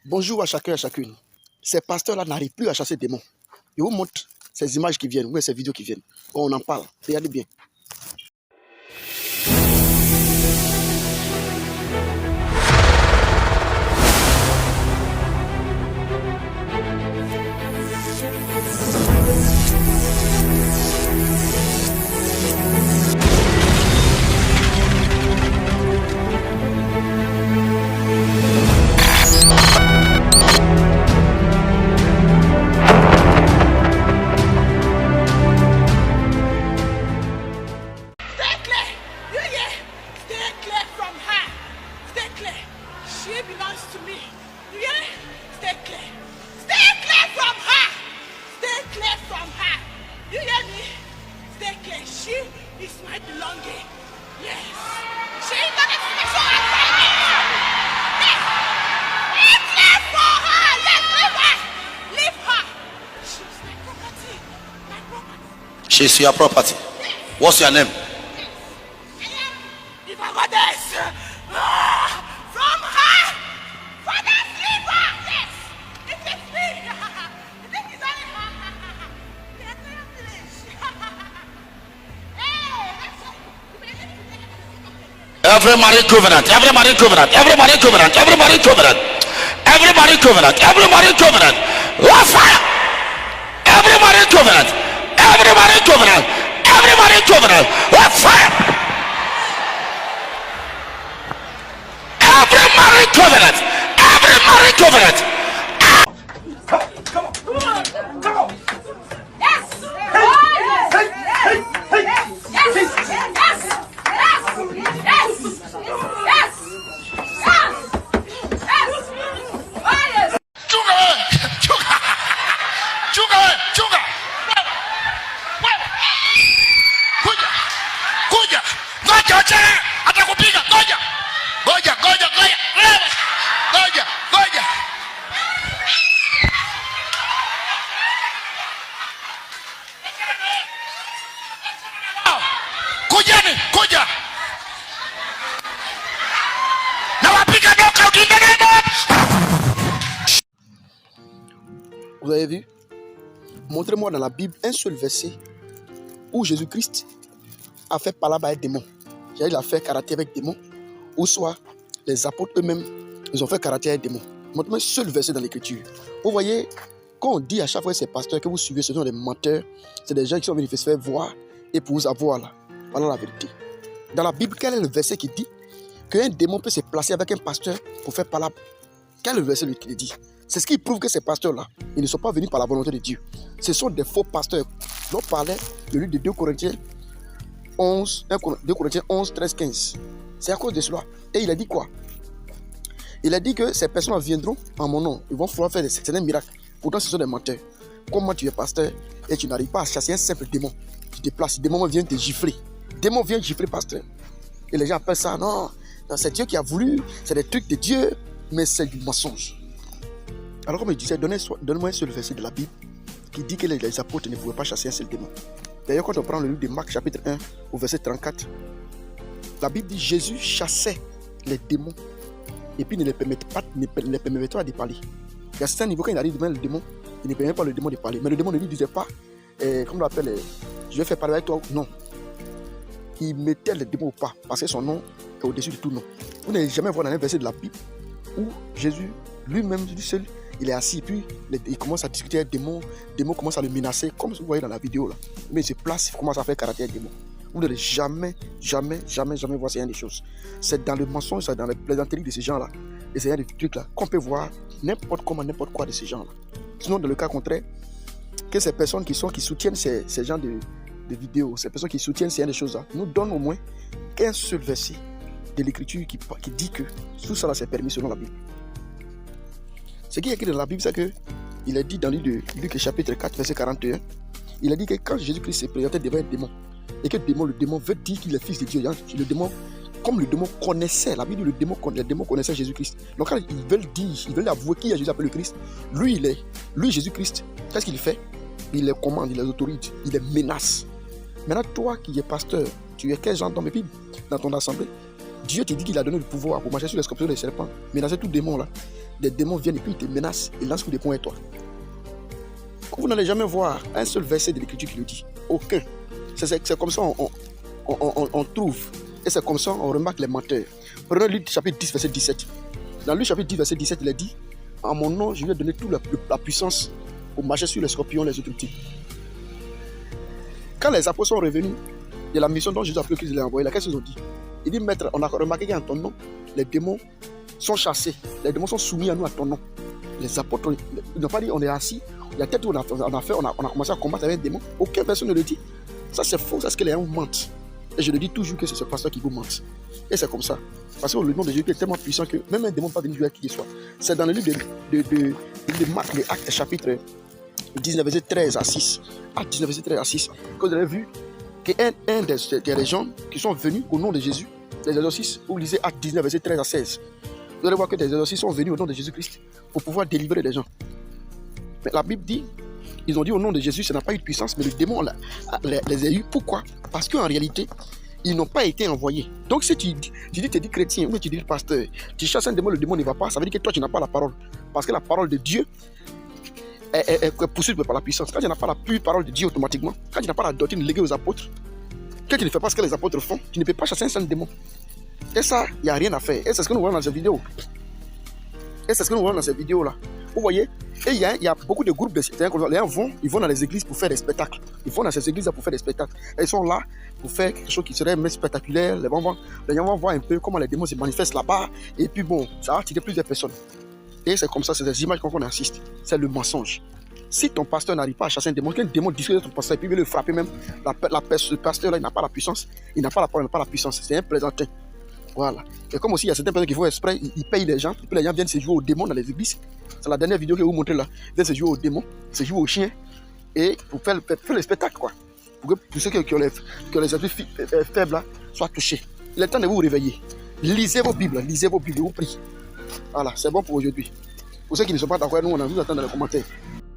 Bonjour à chacun et à chacune. Ces pasteurs-là n'arrivent plus à chasser des démons. Je vous montre ces images qui viennent, ou ces vidéos qui viennent. On en parle. Regardez bien. She's your property. What's your name? From her. For the sleeper. Yes. It is me. It is only her. Yes, Every married covenant, every married covenant, every married covenant, every married covenant, every married covenant, every married covenant, fire! Every married covenant, every married covenant, every married covenant, fire! Every married covenant, every married covenant. Come on. Yes. Vous avez vu? Montrez-moi dans la Bible un seul verset où Jésus-Christ a fait parler avec des démons. Il a fait caractère avec des démons, ou soit les apôtres eux-mêmes, ils ont fait caractère avec des démons. Montrez-moi un seul verset dans l'Écriture. Vous voyez, quand on dit à chaque fois ces pasteurs que vous suivez, ce sont des menteurs, c'est des gens qui sont venus se faire voir et pour vous avoir là. Voilà la vérité. Dans la Bible, quel est le verset qui dit qu'un démon peut se placer avec un pasteur pour faire parler? Quel est le verset qui le dit? C'est ce qui prouve que ces pasteurs-là, ils ne sont pas venus par la volonté de Dieu. Ce sont des faux pasteurs. L'on parlait de lui de 2 Corinthiens 11, 2 Corinthiens 11, 13, 15. C'est à cause de cela. Et il a dit quoi? Il a dit que ces personnes viendront en mon nom. Ils vont pouvoir faire des certains miracles. Pourtant, ce sont des menteurs. Comment tu es pasteur et tu n'arrives pas à chasser un simple démon? Tu te places, le démon vient te gifler. Le démon vient gifler pasteur. Et les gens appellent ça, non, c'est Dieu qui a voulu, c'est des trucs de Dieu, mais c'est du mensonge. Alors comme il disait, donne-moi un seul verset de la Bible qui dit que les apôtres ne pouvaient pas chasser un seul démon. D'ailleurs, quand on prend le livre de Marc chapitre 1 au verset 34, la Bible dit Jésus chassait les démons et puis ne les permettait pas de parler. Il y a certains niveaux, quand il arrive devant le démon, il ne permet pas le démon de parler. Mais le démon ne lui disait pas, comme on l'appelle, je vais faire parler avec toi. Non. Il mettait le démon au pas parce que son nom est au-dessus de tout nom. Vous n'allez jamais voir dans un verset de la Bible où Jésus lui-même, lui seul, il est assis, puis il commence à discuter avec des démons, les démons commencent à le menacer, comme vous voyez dans la vidéo là. Mais il se place, il commence à faire caractère avec des démons. Vous n'allez jamais voir ce genre de choses. C'est dans le mensonge, c'est dans les plaisanteries de ces gens-là, et ce genre de trucs-là, qu'on peut voir n'importe quoi de ces gens-là. Sinon, dans le cas contraire, que ces personnes qui soutiennent ces genres de vidéos, ces personnes qui soutiennent ces genre de choses-là, nous donnent au moins qu'un seul verset de l'Écriture qui dit que tout ça là c'est permis selon la Bible. Ce qui est écrit dans la Bible, c'est qu'il est dit dans le livre de Luc chapitre 4, verset 41, il a dit que quand Jésus-Christ s'est présenté devant un démon, et que le démon veut dire qu'il est fils de Dieu, le démon, comme le démon connaissait, la Bible dit le démon connaissait Jésus-Christ. Donc quand ils veulent avouer qui est Jésus appelé le Christ, lui Jésus-Christ, qu'est-ce qu'il fait? Il les commande, il les autorise, il les menace. Maintenant, toi qui es pasteur, tu es quel genre d'homme? Et puis, dans ton assemblée, Dieu te dit qu'il a donné le pouvoir pour marcher sur les scorpions et les serpents, menacer tout démon là. des démons viennent et puis ils te menacent et lancent des points à toi. Vous n'allez jamais voir un seul verset de l'Écriture qui le dit. Aucun. C'est comme ça on trouve. Et c'est comme ça on remarque les menteurs. Prenons Luc chapitre 10, verset 17. Dans Luc chapitre 10, verset 17, il a dit: en mon nom, je lui ai donné toute la puissance pour marcher sur les scorpions, les autorités. Quand les apôtres sont revenus de la mission dont Jésus a pris qu'ils les envoyé, qu'est-ce qu'ils ont dit? Il dit: Maître, on a remarqué qu'en ton nom, les démons sont chassés. Les démons sont soumis à nous à ton nom. Les apôtres, ils n'ont pas dit on est assis. Il y a peut-être où on a commencé à combattre avec des démons. Aucune personne ne le dit. Ça c'est faux, c'est ce que les gens mentent. Et je le dis toujours que c'est ce pasteur qui vous mente. Et c'est comme ça. Parce que le nom de Jésus est tellement puissant que même un démon ne peut pas venir jouer à qui qu'il soit. C'est dans le livre de Marc, les Actes, chapitre 19, verset 13 à 6. Acte 19, verset 13 à 6. Que vous avez vu qu'un des gens qui sont venus au nom de Jésus, les exorcistes, vous lisez Acte 19, verset 13 à 16. Vous allez voir que des exorcistes sont venus au nom de Jésus-Christ pour pouvoir délivrer les gens. Mais la Bible dit, ils ont dit au nom de Jésus, ça n'a pas eu de puissance, mais le démon les a eu. Pourquoi? Parce qu'en réalité, ils n'ont pas été envoyés. Donc si tu dis chrétien ou tu dis pasteur, tu chasses un démon, le démon ne va pas, ça veut dire que toi tu n'as pas la parole. Parce que la parole de Dieu est poursuivie par la puissance. Quand tu n'as pas la pure parole de Dieu automatiquement, quand tu n'as pas la doctrine léguée aux apôtres, quand tu ne fais pas ce que les apôtres font, tu ne peux pas chasser un seul démon. Et ça, il n'y a rien à faire. Et c'est ce que nous voyons dans cette vidéo. Là. Vous voyez? Et il y a beaucoup de groupes de citoyens. Les gens ils vont dans les églises pour faire des spectacles. Ils vont dans ces églises pour faire des spectacles. Et ils sont là pour faire quelque chose qui serait spectaculaire. Les gens vont voir un peu comment les démons se manifestent là-bas. Et puis bon, ça va attirer plusieurs personnes. Et c'est comme ça, c'est des images qu'on assiste. C'est le mensonge. Si ton pasteur n'arrive pas à chasser un démon, qu'un démon discute de ton pasteur et puis il veut le frapper même, ce pasteur-là, il n'a pas la puissance. Il n'a pas la parole, il n'a pas la puissance. C'est un plaisantin. Voilà. Et comme aussi, il y a certaines personnes qui font exprès, ils payent les gens, et puis les gens viennent se jouer aux démons dans les églises. C'est la dernière vidéo que je vous montre là. Ils viennent se jouer aux démons, se jouer aux chiens, et pour faire le spectacle, quoi. Pour ceux qui ont les esprits faibles là, soient touchés. Il est temps de vous réveiller. Lisez vos Bibles, je vous prie. Voilà, c'est bon pour aujourd'hui. Pour ceux qui ne sont pas d'accord, nous, on vous attend dans les commentaires.